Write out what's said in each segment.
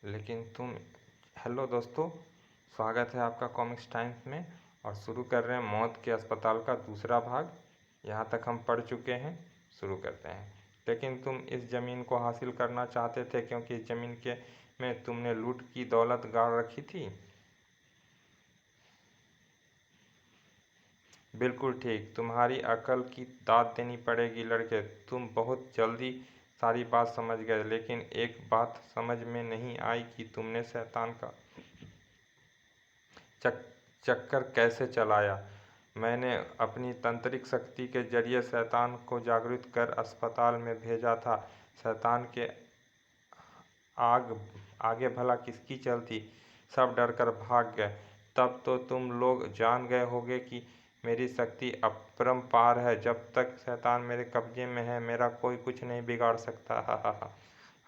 लेकिन तुम। हेलो दोस्तों, स्वागत है आपका कॉमिक्स टाइम्स में। और शुरू कर रहे हैं मौत के अस्पताल का दूसरा भाग। यहाँ तक हम पढ़ चुके हैं, शुरू करते हैं। लेकिन तुम इस ज़मीन को हासिल करना चाहते थे क्योंकि इस ज़मीन के में तुमने लूट की दौलत गाड़ रखी थी। बिल्कुल ठीक, तुम्हारी अकल की दाद देनी पड़ेगी लड़के। तुम बहुत जल्दी सारी बात समझ गए, लेकिन एक बात समझ में नहीं आई कि तुमने शैतान का चक्कर कैसे चलाया। मैंने अपनी तंत्रिक शक्ति के जरिए शैतान को जागृत कर अस्पताल में भेजा था। शैतान के आगे भला किसकी चलती। सब डरकर भाग गए। तब तो तुम लोग जान गए होगे कि मेरी शक्ति अपरंपार है। जब तक शैतान मेरे कब्जे में है, मेरा कोई कुछ नहीं बिगाड़ सकता। हा हा हा।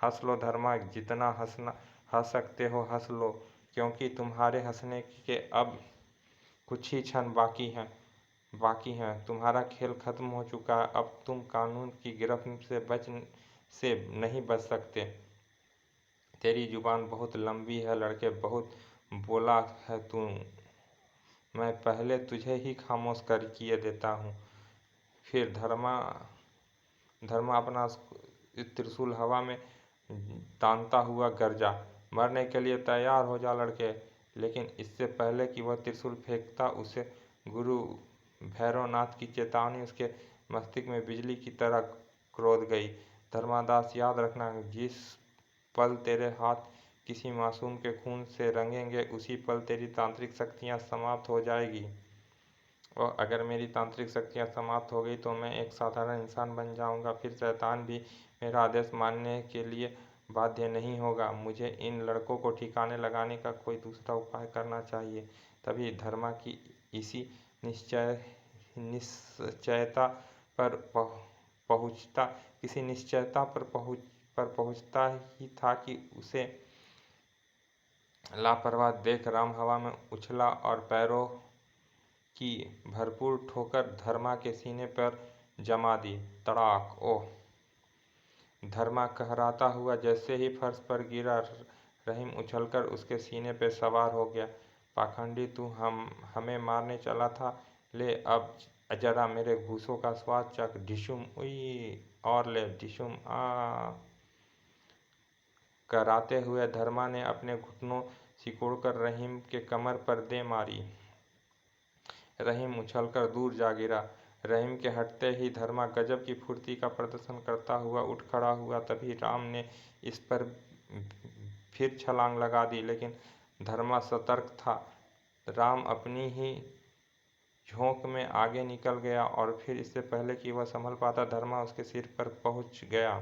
हंस लो धर्मा, जितना हंस सकते हो हंस लो, क्योंकि तुम्हारे हंसने के अब कुछ ही क्षण बाकी हैं। तुम्हारा खेल खत्म हो चुका है। अब तुम कानून की गिरफ्त से नहीं बच सकते। तेरी जुबान बहुत लंबी है लड़के, बहुत बोला है तू। मैं पहले तुझे ही खामोश कर किए देता हूँ। फिर धर्मा धर्मा अपना त्रिशूल हवा में तानता हुआ गरजा, मरने के लिए तैयार हो जा लड़के। लेकिन इससे पहले कि वह त्रिशूल फेंकता, उसे गुरु भैरवनाथ की चेतावनी उसके मस्तिष्क में बिजली की तरह क्रोध गई। धर्मादास, याद रखना, जिस पल तेरे हाथ किसी मासूम के खून से रंगेंगे, उसी पल तेरी तांत्रिक शक्तियाँ समाप्त हो जाएगी। और अगर मेरी तांत्रिक शक्तियाँ समाप्त हो गई तो मैं एक साधारण इंसान बन जाऊंगा। फिर शैतान भी मेरा आदेश मानने के लिए बाध्य नहीं होगा। मुझे इन लड़कों को ठिकाने लगाने का कोई दूसरा उपाय करना चाहिए। तभी धर्मा की इसी निश्चयता पर पहुँचता किसी निश्चयता पर पहुँचता ही था कि उसे लापरवाह देख राम हवा में उछला और पैरों की भरपूर ठोकर धर्मा के सीने पर जमा दी। तड़ाक! ओह! धर्मा कहराता हुआ जैसे ही फर्श पर गिरा, रहीम उछलकर उसके सीने पर सवार हो गया। पाखंडी, तू हमें मारने चला था। ले अब जरा मेरे घूंसों का स्वाद चख। ढिशुम! उई! और ले! ढिशुम! आ! कराते हुए धर्मा ने अपने घुटनों सिकोड़कर रहीम के कमर पर दे मारी। रहीम उछलकर दूर जा गिरा। रहीम के हटते ही धर्मा गजब की फुर्ती का प्रदर्शन करता हुआ उठ खड़ा हुआ। तभी राम ने इस पर फिर छलांग लगा दी, लेकिन धर्मा सतर्क था। राम अपनी ही झोंक में आगे निकल गया और फिर इससे पहले कि वह संभल पाता, धर्मा उसके सिर पर पहुंच गया।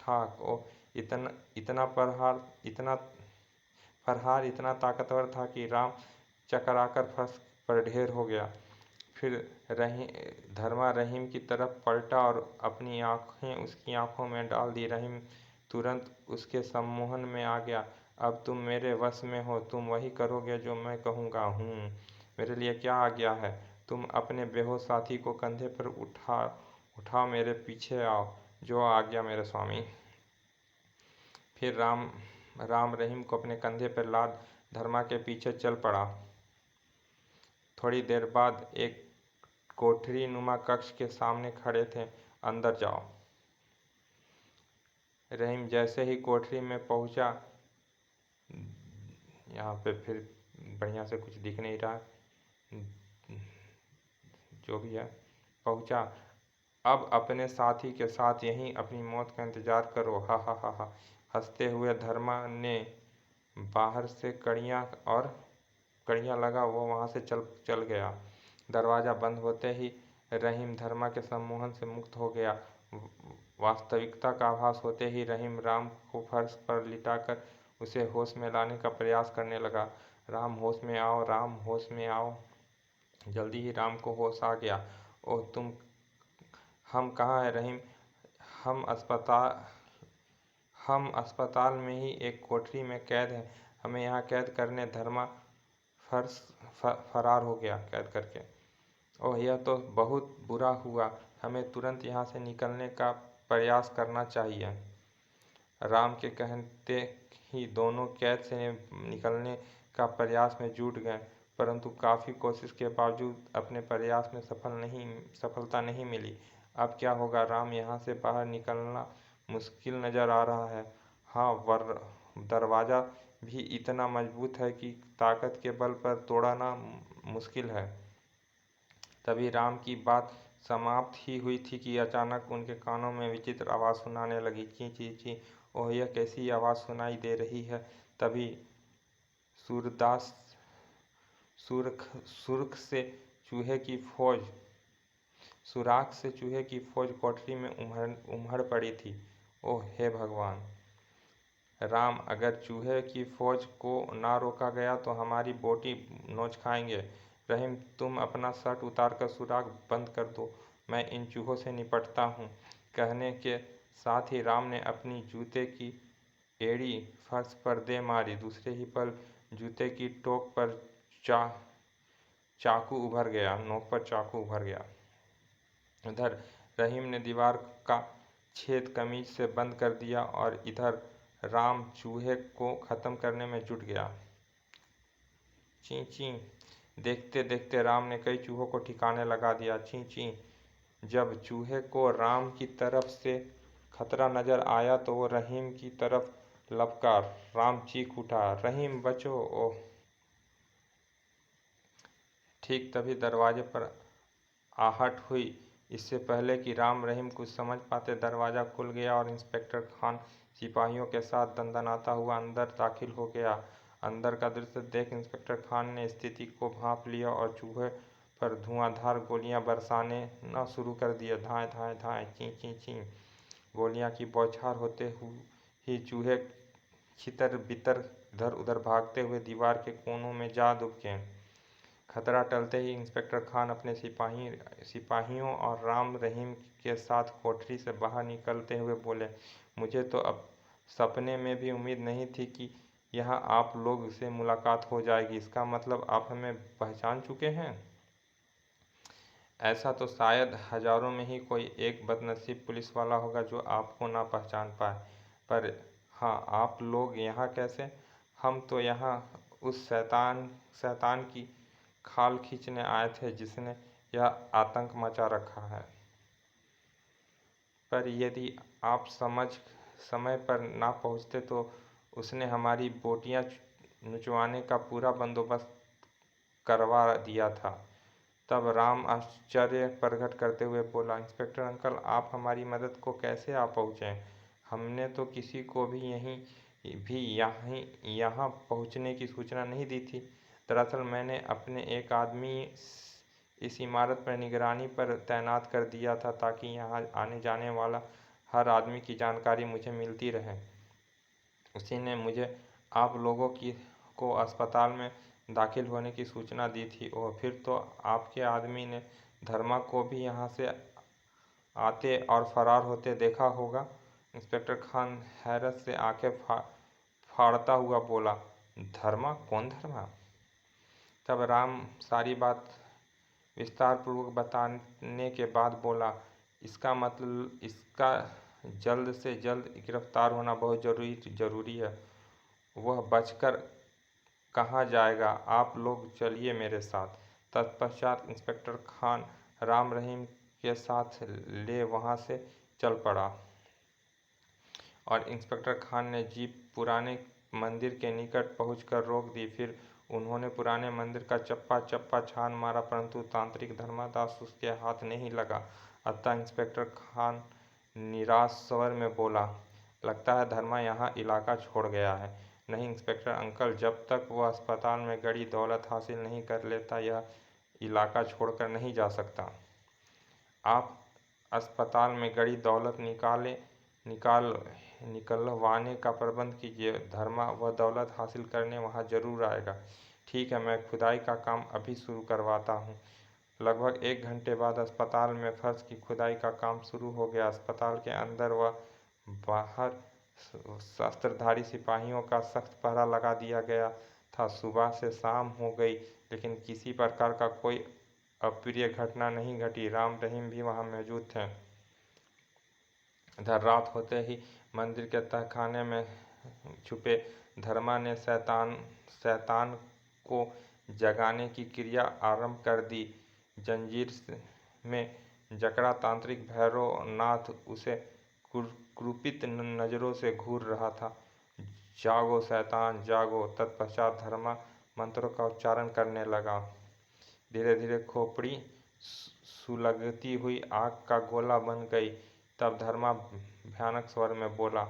ठाक! ओ! इतना फरहार इतना ताकतवर था कि राम चकराकर फर्श पर ढेर हो गया। फिर धर्मा रहीम की तरफ पलटा और अपनी आँखें उसकी आँखों में डाल दी। रहीम तुरंत उसके सम्मोहन में आ गया। अब तुम मेरे वश में हो, तुम वही करोगे जो मैं कहूँगा। मेरे लिए क्या आज्ञा है? तुम अपने बेहोश साथी को कंधे पर उठाओ, मेरे पीछे आओ। जो आज्ञा मेरे स्वामी। फिर राम रहीम को अपने कंधे पर लाद धर्मा के पीछे चल पड़ा। थोड़ी देर बाद एक कोठरी नुमा कक्ष के सामने खड़े थे। अंदर जाओ। रहीम जैसे ही कोठरी में पहुंचा, यहाँ पे फिर बढ़िया से कुछ दिख नहीं रहा, जो भी है, पहुंचा। अब अपने साथी के साथ यहीं अपनी मौत का इंतजार करो। हा हा हा हा। हंसते हुए धर्मा ने बाहर से कड़ियाँ लगा वो वहाँ से चल गया। दरवाज़ा बंद होते ही रहीम धर्मा के सम्मोहन से मुक्त हो गया। वास्तविकता का आभास होते ही रहीम राम को फर्श पर लिटाकर उसे होश में लाने का प्रयास करने लगा। राम होश में आओ, राम होश में आओ। जल्दी ही राम को होश आ गया। ओह तुम! हम कहाँ हैं रहीम? हम अस्पताल में ही एक कोठरी में कैद हैं। हमें यहाँ कैद करने धर्मा फरार हो गया कैद करके। ओह, यह तो बहुत बुरा हुआ। हमें तुरंत यहाँ से निकलने का प्रयास करना चाहिए। राम के कहते ही दोनों कैद से निकलने का प्रयास में जुट गए, परंतु काफ़ी कोशिश के बावजूद अपने प्रयास में सफलता नहीं मिली। अब क्या होगा? राम, यहाँ से बाहर निकलना मुश्किल नज़र आ रहा है। हाँ, दरवाज़ा भी इतना मजबूत है कि ताकत के बल पर तोड़ना मुश्किल है। तभी राम की बात समाप्त ही हुई थी कि अचानक उनके कानों में विचित्र आवाज़ सुनाने लगी। ची ची ची। ओह, यह कैसी आवाज़ सुनाई दे रही है? तभी सूरदास सुर्ख से चूहे की फौज सुराख से चूहे की फौज कोठरी में उमड़ पड़ी थी। ओह हे भगवान! राम, अगर चूहे की फौज को ना रोका गया तो हमारी बोटी नोच खाएंगे। रहीम, तुम अपना शर्ट उतार कर सुराख बंद कर दो, मैं इन चूहों से निपटता हूँ। कहने के साथ ही राम ने अपनी जूते की एड़ी फर्श पर दे मारी। दूसरे ही पल जूते की टोक पर नोक पर चाकू उभर गया। उधर रहीम ने दीवार का छेद कमीज से बंद कर दिया और इधर राम चूहे को ख़त्म करने में जुट गया। ची ची। देखते देखते राम ने कई चूहों को ठिकाने लगा दिया। ची ची। जब चूहे को राम की तरफ से खतरा नजर आया तो वो रहीम की तरफ लपका। राम चीख उठा, रहीम बचो! ओह! ठीक तभी दरवाजे पर आहट हुई। इससे पहले कि राम रहीम कुछ समझ पाते, दरवाज़ा खुल गया और इंस्पेक्टर खान सिपाहियों के साथ दंदनाता हुआ अंदर दाखिल हो गया। अंदर का दृश्य देख इंस्पेक्टर खान ने स्थिति को भांप लिया और चूहे पर धुआंधार गोलियां बरसाने न शुरू कर दिए। धाएं धाएं धाएं, ची ची ची। गोलियां की बौछार होते ही चूहे छितर बितर इधर उधर भागते हुए दीवार के कोनों में जा दुबके। खतरा टलते ही इंस्पेक्टर खान अपने सिपाहियों और राम रहीम के साथ कोठरी से बाहर निकलते हुए बोले, मुझे तो अब सपने में भी उम्मीद नहीं थी कि यहाँ आप लोग से मुलाकात हो जाएगी। इसका मतलब आप हमें पहचान चुके हैं? ऐसा तो शायद हजारों में ही कोई एक बदनसीब पुलिस वाला होगा जो आपको ना पहचान पाए। पर हाँ, आप लोग यहाँ कैसे? हम तो यहाँ उस शैतान की खाल खींचने आए थे जिसने यह आतंक मचा रखा है। पर यदि आप समय पर ना पहुँचते तो उसने हमारी बोटियाँ नुचवाने का पूरा बंदोबस्त करवा दिया था। तब राम आश्चर्य प्रकट करते हुए बोला, इंस्पेक्टर अंकल, आप हमारी मदद को कैसे आ पहुँचे? हमने तो किसी को भी यहाँ पहुँचने की सूचना नहीं दी थी। दरअसल मैंने अपने एक आदमी इस इमारत पर निगरानी पर तैनात कर दिया था ताकि यहाँ आने जाने वाला हर आदमी की जानकारी मुझे मिलती रहे। उसी ने मुझे आप लोगों को अस्पताल में दाखिल होने की सूचना दी थी। ओह, फिर तो आपके आदमी ने धर्मा को भी यहाँ से आते और फरार होते देखा होगा। इंस्पेक्टर खान हैरत से आंखें फाड़ता हुआ बोला, धर्मा? कौन धर्मा? तब राम सारी बात विस्तारपूर्वक बताने के बाद बोला, इसका जल्द से जल्द गिरफ्तार होना बहुत ज़रूरी है। वह बचकर कहाँ जाएगा? आप लोग चलिए मेरे साथ। तत्पश्चात इंस्पेक्टर खान राम रहीम के साथ ले वहाँ से चल पड़ा और इंस्पेक्टर खान ने जीप पुराने मंदिर के निकट पहुंचकर रोक दी। फिर उन्होंने पुराने मंदिर का चप्पा चप्पा छान मारा, परंतु तांत्रिक धर्मादास उसके हाथ नहीं लगा। अतः इंस्पेक्टर खान निराश स्वर में बोला, लगता है धर्मा यहाँ इलाका छोड़ गया है। नहीं इंस्पेक्टर अंकल, जब तक वह अस्पताल में गड़ी दौलत हासिल नहीं कर लेता यह इलाका छोड़कर नहीं जा सकता। आप अस्पताल में गड़ी दौलत निकलवाने का प्रबंध कीजिए। धर्मा वह दौलत हासिल करने वहाँ जरूर आएगा। ठीक है, मैं खुदाई का काम अभी शुरू करवाता हूँ। लगभग 1 घंटे बाद अस्पताल में फर्श की खुदाई का काम शुरू हो गया। अस्पताल के अंदर व बाहर शस्त्रधारी सिपाहियों का सख्त पहरा लगा दिया गया था। सुबह से शाम हो गई लेकिन किसी प्रकार का कोई अप्रिय घटना नहीं घटी। राम रहीम भी वहाँ मौजूद थे। इधर रात होते ही मंदिर के तहखाने में छुपे धर्मा ने शैतान को जगाने की क्रिया आरंभ कर दी। जंजीर में जकड़ा तांत्रिक भैरवनाथ उसे क्रूपित नज़रों से घूर रहा था। जागो शैतान जागो। तत्पश्चात धर्मा मंत्रों का उच्चारण करने लगा। धीरे धीरे खोपड़ी सुलगती हुई आग का गोला बन गई। तब धर्मा भयानक स्वर में बोला,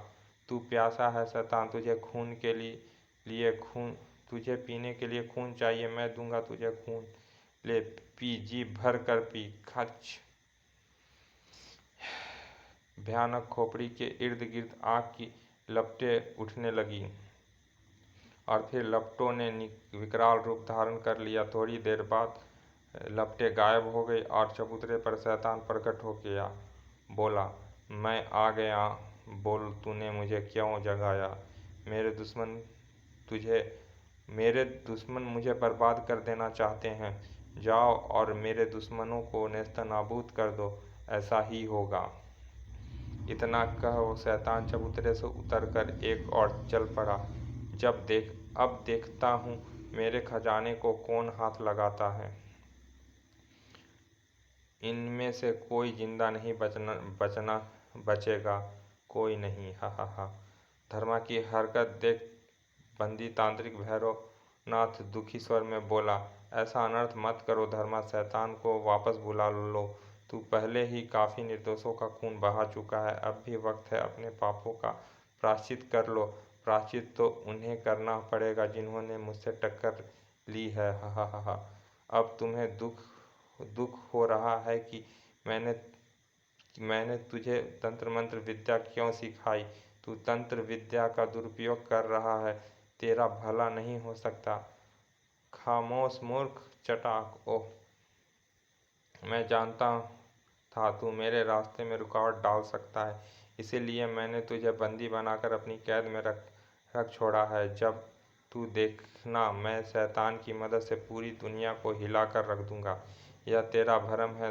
तू प्यासा है शैतान, तुझे पीने के लिए खून चाहिए, मैं दूंगा तुझे खून, ले पी, जी भर कर पी। खच। भयानक खोपड़ी के इर्द गिर्द आग की लपटें उठने लगी और फिर लपटों ने विकराल रूप धारण कर लिया। थोड़ी देर बाद लपटें गायब हो गई और चबूतरे पर शैतान प्रकट हो गया। बोला, मैं आ गया, बोल तूने मुझे क्यों जगाया? मेरे दुश्मन मुझे बर्बाद कर देना चाहते हैं। जाओ और मेरे दुश्मनों को नेस्तनाबूद कर दो, ऐसा ही होगा। इतना कह वो शैतान चबूतरे से उतरकर एक और चल पड़ा। अब देखता हूँ मेरे खजाने को कौन हाथ लगाता है। इनमें से कोई जिंदा नहीं बचेगा, कोई नहीं। हा हा हा। धर्मा की हरकत देख बंदी तांत्रिक भैरवनाथ दुखी स्वर में बोला, ऐसा अनर्थ मत करो धर्मा, शैतान को वापस बुला लो। तू पहले ही काफ़ी निर्दोषों का खून बहा चुका है, अब भी वक्त है अपने पापों का प्रायश्चित कर लो। प्रायश्चित तो उन्हें करना पड़ेगा जिन्होंने मुझसे टक्कर ली है। हा हा हा हा। अब तुम्हें दुख हो रहा है कि मैंने तुझे तंत्र मंत्र विद्या क्यों सिखाई। तू तंत्र विद्या का दुरुपयोग कर रहा है, तेरा भला नहीं हो सकता। खामोश मूर्ख चटाक। ओह, मैं जानता था तू मेरे रास्ते में रुकावट डाल सकता है, इसीलिए मैंने तुझे बंदी बनाकर अपनी कैद में रख छोड़ा है। जब तू देखना, मैं शैतान की मदद से पूरी दुनिया को हिला कर रख दूंगा। यह तेरा भरम है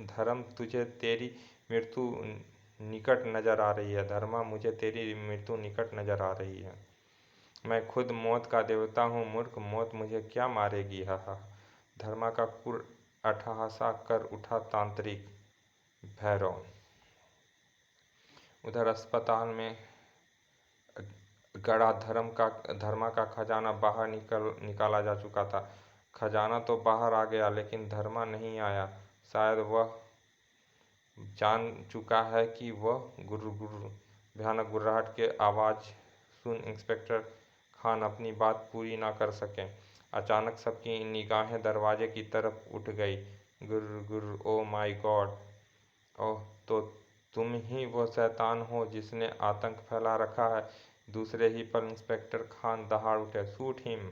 धर्म, तुझे तेरी मृत्यु निकट नजर आ रही है। धर्मा, मुझे तेरी मृत्यु निकट नजर आ रही है। मैं खुद मौत का देवता हूँ मूर्ख, मौत मुझे क्या मारेगी। हा हा। धर्मा का कुर अट्टहासा कर उठा तांत्रिक भैरव। उधर अस्पताल में गड़ा धर्मा का खजाना बाहर निकाला जा चुका था। खजाना तो बाहर आ गया, लेकिन धर्मा नहीं आया। शायद वह जान चुका है कि वह भयानक गुर्राहट के आवाज़ सुन इंस्पेक्टर खान अपनी बात पूरी ना कर सके। अचानक सबकी निगाहें दरवाजे की तरफ उठ गई। गुर, ओ माय गॉड। ओह, तो तुम ही वो शैतान हो जिसने आतंक फैला रखा है। दूसरे ही पल इंस्पेक्टर खान दहाड़ उठे, शूट हिम।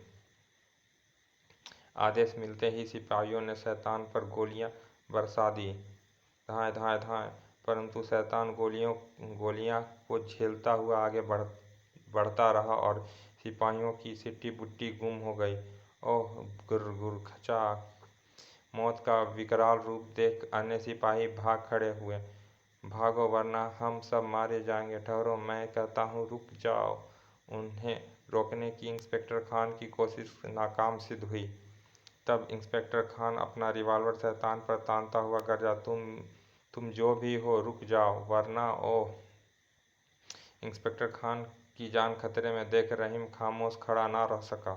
आदेश मिलते ही सिपाहियों ने शैतान पर गोलियां बरसा दी। धाएं धाएं धाएं। परंतु शैतान गोलियां को झेलता हुआ आगे बढ़ता रहा और सिपाहियों की सिट्टी बुट्टी गुम हो गई। ओह, गुर खचा। मौत का विकराल रूप देख अन्य सिपाही भाग खड़े हुए। भागो वरना हम सब मारे जाएंगे। ठहरो, मैं कहता हूँ, रुक जाओ। उन्हें रोकने की इंस्पेक्टर खान की कोशिश नाकाम सिद्ध हुई। तब इंस्पेक्टर खान अपना रिवॉल्वर शैतान पर तानता हुआ गरजा, तुम जो भी हो, रुक जाओ वरना। ओह। इंस्पेक्टर खान की जान खतरे में देख रहीम खामोश खड़ा ना रह सका।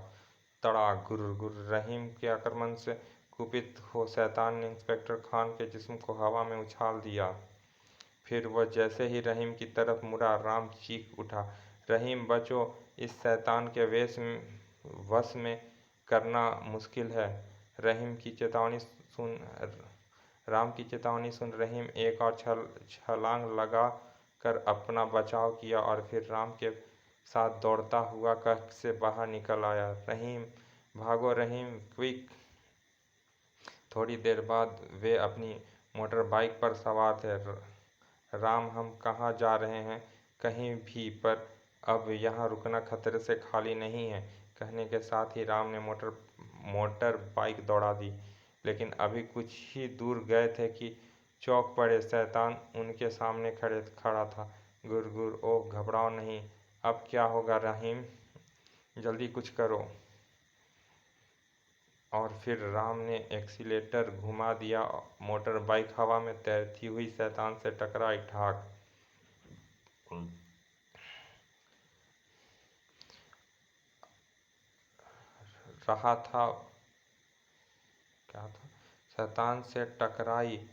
तड़ाक। गुर। रहीम के आक्रमण से कुपित हो शैतान ने इंस्पेक्टर खान के जिस्म को हवा में उछाल दिया। फिर वह जैसे ही रहीम की तरफ मुड़ा, राम चीख उठा, रहीम बचो, इस शैतान के वश में करना मुश्किल है। राम की चेतावनी सुन रहीम एक और छलांग लगा कर अपना बचाव किया और फिर राम के साथ दौड़ता हुआ कक्ष से बाहर निकल आया। रहीम, भागो रहीम, क्विक। थोड़ी देर बाद वे अपनी मोटर बाइक पर सवार थे। राम, हम कहाँ जा रहे हैं? कहीं भी, पर अब यहाँ रुकना खतरे से खाली नहीं है। कहने के साथ ही राम ने मोटर बाइक दौड़ा दी। लेकिन अभी कुछ ही दूर गए थे कि चौंक पड़े। शैतान उनके सामने खड़ा था। गुरगुर, ओह घबराओ नहीं, अब क्या होगा रहीम, जल्दी कुछ करो। और फिर राम ने एक्सीलेटर घुमा दिया। मोटर बाइक हवा में तैरती हुई शैतान से टकराई। ठाक रहा था, क्या था, शैतान से टकराई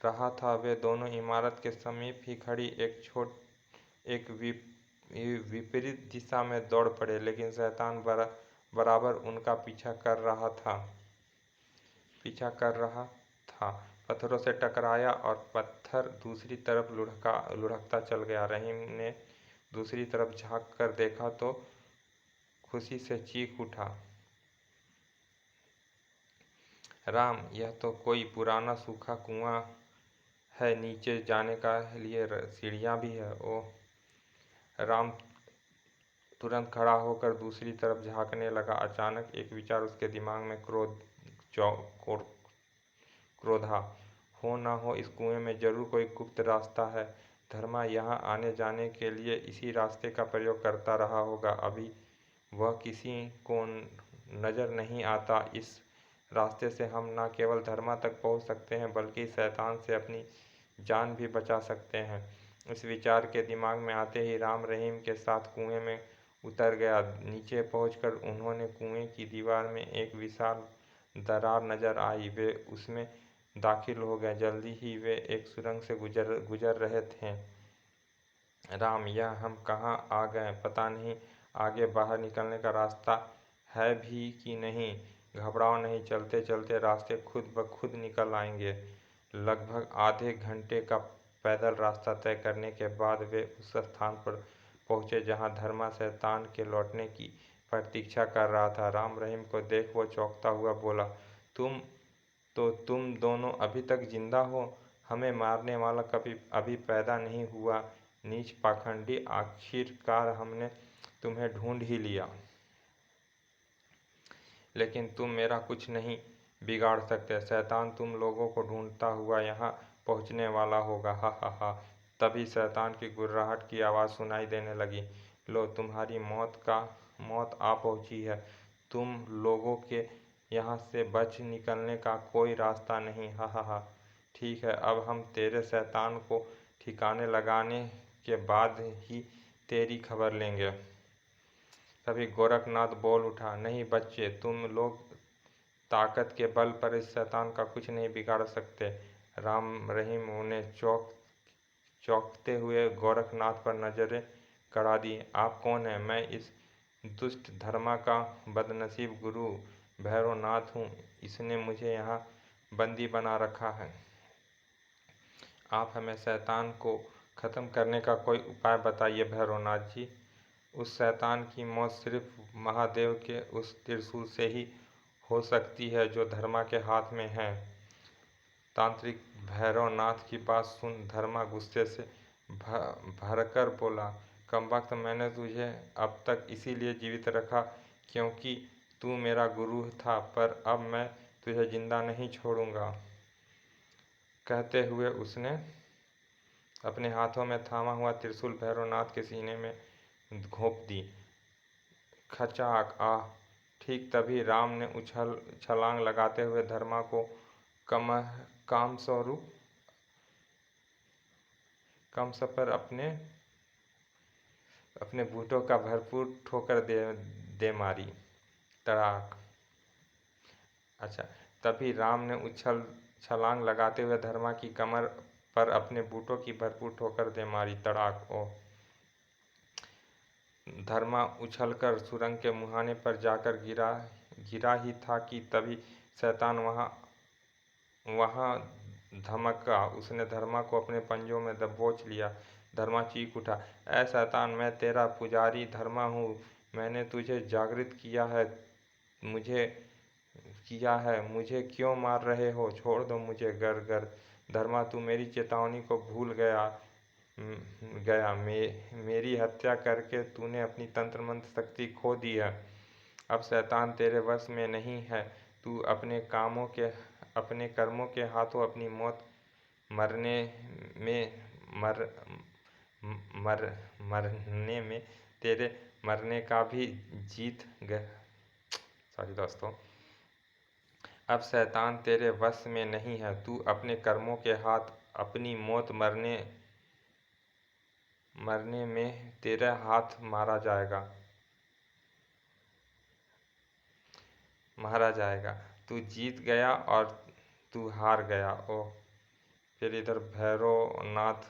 रहा था। वे दोनों इमारत के समीप ही खड़ी एक विपरीत दिशा में दौड़ पड़े, लेकिन शैतान बराबर उनका पीछा कर रहा था। पत्थरों से टकराया और पत्थर दूसरी तरफ लुढ़कता चल गया। रहीम ने दूसरी तरफ झांक कर देखा तो खुशी से चीख उठा, राम, यह तो कोई पुराना सूखा कुआं है, नीचे जाने का लिए सीढ़ियाँ भी है। ओह! राम तुरंत खड़ा होकर दूसरी तरफ झांकने लगा। अचानक एक विचार उसके दिमाग में क्रोधा, हो न हो इस कुएं में जरूर कोई गुप्त रास्ता है। धर्मा यहाँ आने जाने के लिए इसी रास्ते का प्रयोग करता रहा होगा। अभी वह किसी को नज़र नहीं आता। इस रास्ते से हम न केवल धर्मा तक पहुँच सकते हैं, बल्कि शैतान से अपनी जान भी बचा सकते हैं। इस विचार के दिमाग में आते ही राम रहीम के साथ कुएं में उतर गया। नीचे पहुंचकर उन्होंने कुएं की दीवार में एक विशाल दरार नजर आई। वे उसमें दाखिल हो गए। जल्दी ही वे एक सुरंग से गुजर रहे थे। राम, यह हम कहाँ आ गए, पता नहीं आगे बाहर निकलने का रास्ता है भी कि नहीं। घबराओ नहीं, चलते चलते रास्ते खुद ब खुद निकल आएंगे। लगभग आधे घंटे का पैदल रास्ता तय करने के बाद वे उस स्थान पर पहुंचे जहां धर्मा शैतान के लौटने की प्रतीक्षा कर रहा था। राम रहीम को देख वो चौंकता हुआ बोला, तुम दोनों अभी तक जिंदा हो? हमें मारने वाला कभी अभी पैदा नहीं हुआ? नीच पाखंडी, आखिरकार हमने तुम्हें ढूंढ ही लिया। लेकिन तुम मेरा कुछ नहीं बिगाड़ सकते। शैतान तुम लोगों को ढूंढता हुआ यहाँ पहुँचने वाला होगा। हा हा हा। तभी शैतान की गुर्राहट की आवाज़ सुनाई देने लगी। लो, तुम्हारी मौत आ पहुँची है। तुम लोगों के यहाँ से बच निकलने का कोई रास्ता नहीं। हा हा हा। ठीक है, अब हम तेरे शैतान को ठिकाने लगाने के बाद ही तेरी खबर लेंगे। तभी गोरखनाथ बोल उठा, नहीं बच्चे, तुम लोग ताकत के बल पर इस शैतान का कुछ नहीं बिगाड़ सकते। राम रहीम उन्हें चौंकते हुए गोरखनाथ पर नजरें गड़ा दी। आप कौन हैं? मैं इस दुष्ट धर्मा का बदनसीब गुरु भैरवनाथ हूँ। इसने मुझे यहाँ बंदी बना रखा है। आप हमें शैतान को ख़त्म करने का कोई उपाय बताइए भैरवनाथ जी। उस शैतान की मौत सिर्फ महादेव के उस त्रिशूल से ही हो सकती है जो धर्मा के हाथ में है। तांत्रिक भैरवनाथ की बात सुन धर्मा गुस्से से भरकर बोला, कमबख्त, मैंने तुझे अब तक इसीलिए जीवित रखा क्योंकि तू मेरा गुरु था, पर अब मैं तुझे जिंदा नहीं छोड़ूंगा। कहते हुए उसने अपने हाथों में थामा हुआ त्रिशूल भैरवनाथ के सीने में घोंप दी। खचाक! आह! ठीक तभी राम ने छलांग लगाते हुए धर्मा को कमस पर अपने बूटों का भरपूर ठोकर दे मारी। तड़ाक! अच्छा, तभी राम ने छलांग लगाते हुए धर्मा की कमर पर अपने बूटों की भरपूर ठोकर दे मारी। तड़ाक! ओह! धर्मा उछलकर सुरंग के मुहाने पर जाकर गिरा ही था कि तभी शैतान वहां धमका। उसने धर्मा को अपने पंजों में दबोच लिया। धर्मा चीख उठा, ऐ शैतान, मैं तेरा पुजारी धर्मा हूँ। मैंने तुझे जागृत किया है। मुझे क्यों मार रहे हो? छोड़ दो मुझे। गर धर्मा, तू मेरी चेतावनी को भूल गया। मेरी हत्या करके तूने अपनी तंत्र मंत्र शक्ति खो दी है। अब शैतान तेरे वश में नहीं है। तू अपने कर्मों के हाथों अपनी मौत मरने में तेरे मरने का भी जीत गया। सॉरी दोस्तों। अब शैतान तेरे वश में नहीं है, तू अपने कर्मों के हाथ अपनी मौत मरने में तेरा हाथ मारा जाएगा। तू जीत गया और तू हार गया। ओह। फिर इधर भैरवनाथ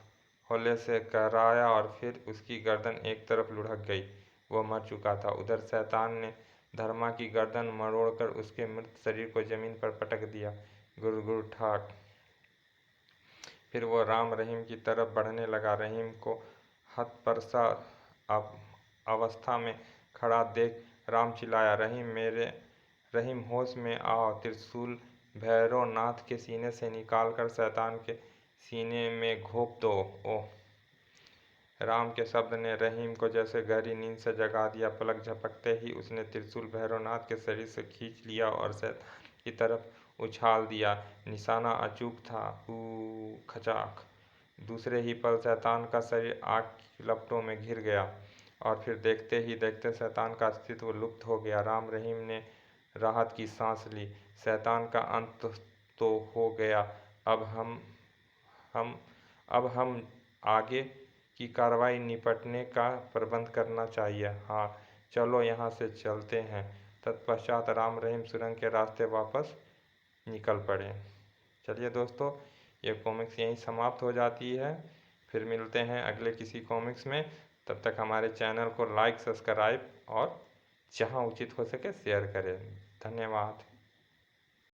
हौले से कराया और फिर उसकी गर्दन एक तरफ लुढ़क गई। वह मर चुका था। उधर शैतान ने धर्मा की गर्दन मरोड़कर उसके मृत शरीर को जमीन पर पटक दिया। गुर गुर ठाक। फिर वो राम रहीम की तरफ बढ़ने लगा। रहीम को हतप्रसा अवस्था में खड़ा देख राम चिल्लाया, रहीम होश में आओ। त्रिशूल भैरवनाथ के सीने से निकालकर शैतान के सीने में घोंप दो। ओह। राम के शब्द ने रहीम को जैसे गहरी नींद से जगा दिया। पलक झपकते ही उसने त्रिशूल भैरवनाथ के शरीर से खींच लिया और शैतान की तरफ उछाल दिया। निशाना अचूक था। खचाक। दूसरे ही पल शैतान का शरीर आग की लपटों में घिर गया और फिर देखते ही देखते शैतान का अस्तित्व लुप्त हो गया। राम रहीम ने राहत की सांस ली। शैतान का अंत तो हो गया। अब हम आगे की कार्रवाई निपटने का प्रबंध करना चाहिए। हाँ, चलो यहाँ से चलते हैं। तत्पश्चात राम रहीम सुरंग के रास्ते वापस निकल पड़े। चलिए दोस्तों, ये कॉमिक्स यहीं समाप्त हो जाती है। फिर मिलते हैं अगले किसी कॉमिक्स में। तब तक हमारे चैनल को लाइक, सब्सक्राइब और जहाँ उचित हो सके शेयर करें। धन्यवाद।